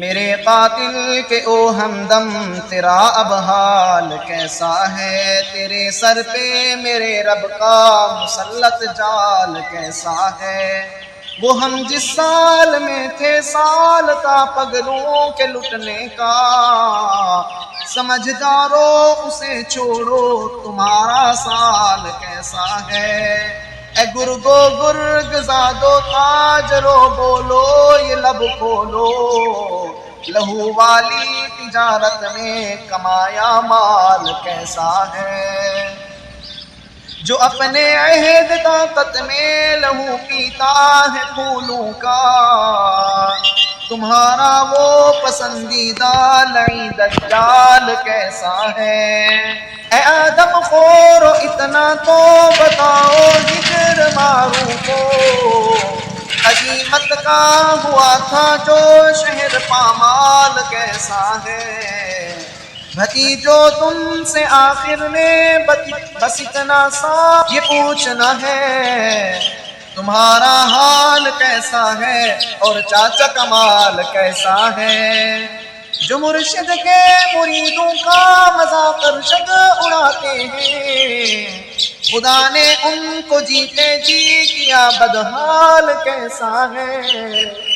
میرے قاتل کے او ہمدم تیرا اب حال کیسا ہے، تیرے سر پہ میرے رب کا مسلط جال کیسا ہے۔ وہ ہم جس سال میں تھے سال تھا پگلوں کے لٹنے کا، سمجھدارو اسے چھوڑو تمہارا سال کیسا ہے۔ اے گرگو گرگ زادو تاجرو بولو یہ لب کھولو، لہو والی تجارت میں کمایا مال کیسا ہے۔ جو اپنے عہد طاقت میں لہو پیتا ہے پھولوں کا، تمہارا وہ پسندیدہ لعین دجال کیسا ہے۔ اے آدم خورو اتنا تو بتاؤ ہجر ماروں کو، عزیمت کا ہوا تھا جو شہر پامال کیسا ہے۔ بھتیجو تم سے آخر نے بس اتنا سا یہ پوچھنا ہے، تمہارا حال کیسا ہے اور چاچا کمال کیسا ہے۔ جو مرشد کے مریدوں کا مذاق ارشد اڑاتے ہیں، خدا نے ان کو جیتے جی کیا بدحال کیسا ہے۔